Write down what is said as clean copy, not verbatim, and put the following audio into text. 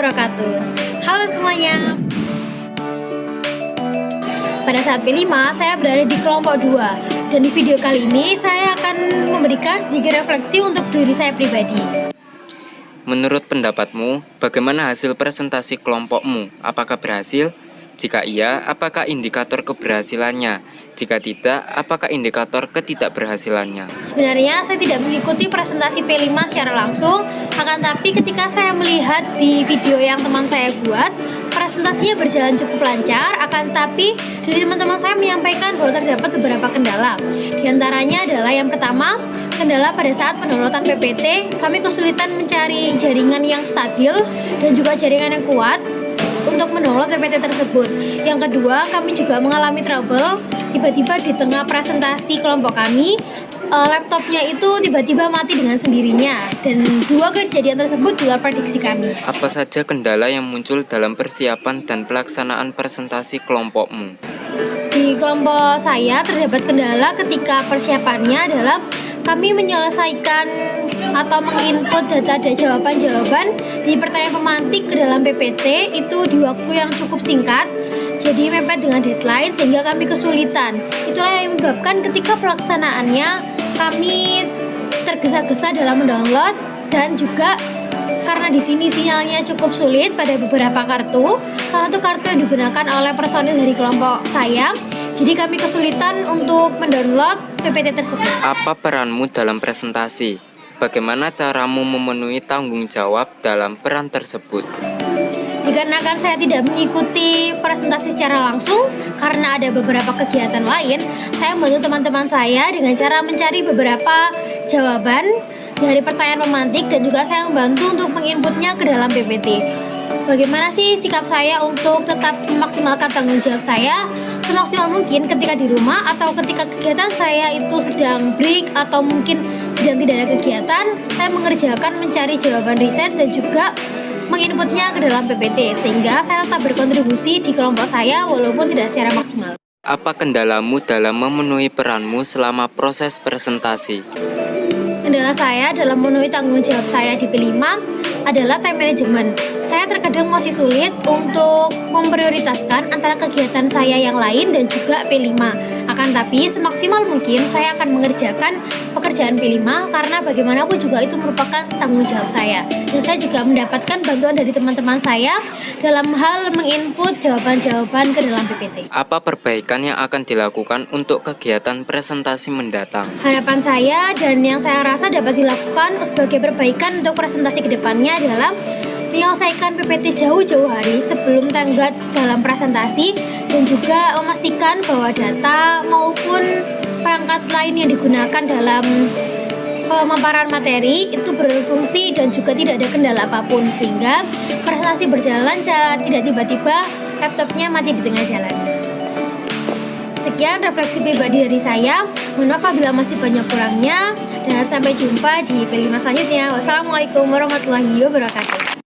wabarakatuh. Halo semuanya. Pada saat P5, saya berada di kelompok 2. Dan di video kali ini, saya akan memberikan sedikit refleksi untuk diri saya pribadi. Menurut pendapatmu, bagaimana hasil presentasi kelompokmu? Apakah berhasil? Jika iya, apakah indikator keberhasilannya? Jika tidak, apakah indikator ketidakberhasilannya? Sebenarnya saya tidak mengikuti presentasi P5 secara langsung, akan tapi ketika saya melihat di video yang teman saya buat, presentasinya berjalan cukup lancar, akan tapi dari teman-teman saya menyampaikan bahwa terdapat beberapa kendala. Di antaranya adalah yang pertama, kendala pada saat pendownloadan PPT, kami kesulitan mencari jaringan yang stabil dan juga jaringan yang kuat untuk mendownload PPT tersebut. Yang kedua, kami juga mengalami trouble tiba-tiba di tengah presentasi kelompok kami, laptopnya itu tiba-tiba mati dengan sendirinya, dan dua kejadian tersebut di luar prediksi kami. Apa saja kendala yang muncul dalam persiapan dan pelaksanaan presentasi kelompokmu? Di kelompok saya terdapat kendala ketika persiapannya adalah kami menyelesaikan atau menginput data dan jawaban-jawaban di pertanyaan pemantik ke dalam PPT itu di waktu yang cukup singkat, jadi mepet dengan deadline sehingga kami kesulitan. Itulah yang menyebabkan ketika pelaksanaannya kami tergesa-gesa dalam mendownload, dan juga karena di sini sinyalnya cukup sulit pada beberapa kartu. Salah satu kartu yang digunakan oleh personil dari kelompok saya, jadi kami kesulitan untuk mendownload PPT tersebut. Apa peranmu dalam presentasi? Bagaimana caramu memenuhi tanggung jawab dalam peran tersebut? Dikarenakan saya tidak mengikuti presentasi secara langsung karena ada beberapa kegiatan lain, saya membantu teman-teman saya dengan cara mencari beberapa jawaban dari pertanyaan pemantik, dan juga saya membantu untuk menginputnya ke dalam PPT. Bagaimana sih sikap saya untuk tetap memaksimalkan tanggung jawab saya semaksimal mungkin ketika di rumah atau ketika kegiatan saya itu sedang break atau mungkin sedang tidak ada kegiatan, saya mengerjakan mencari jawaban riset dan juga menginputnya ke dalam PPT sehingga saya tetap berkontribusi di kelompok saya walaupun tidak secara maksimal. Apa kendalamu dalam memenuhi peranmu selama proses presentasi? Kendala saya dalam memenuhi tanggung jawab saya di P5 adalah time management. Saya terkadang masih sulit untuk memprioritaskan antara kegiatan saya yang lain dan juga P5. Akan tapi semaksimal mungkin saya akan mengerjakan pekerjaan P5 karena bagaimanapun juga itu merupakan tanggung jawab saya. Dan saya juga mendapatkan bantuan dari teman-teman saya dalam hal menginput jawaban-jawaban ke dalam PPT. Apa perbaikan yang akan dilakukan untuk kegiatan presentasi mendatang? Harapan saya dan yang saya rasa dapat dilakukan sebagai perbaikan untuk presentasi kedepannya adalah menyelesaikan PPT jauh-jauh hari sebelum tenggat dalam presentasi, dan juga memastikan bahwa data maupun perangkat lain yang digunakan dalam pemaparan materi itu berfungsi dan juga tidak ada kendala apapun sehingga presentasi berjalan lancar, tidak tiba-tiba laptopnya mati di tengah jalan. Sekian refleksi pribadi dari saya. Mohon maaf apabila masih banyak kurangnya, dan sampai jumpa di P5 selanjutnya. Wassalamualaikum warahmatullahi wabarakatuh.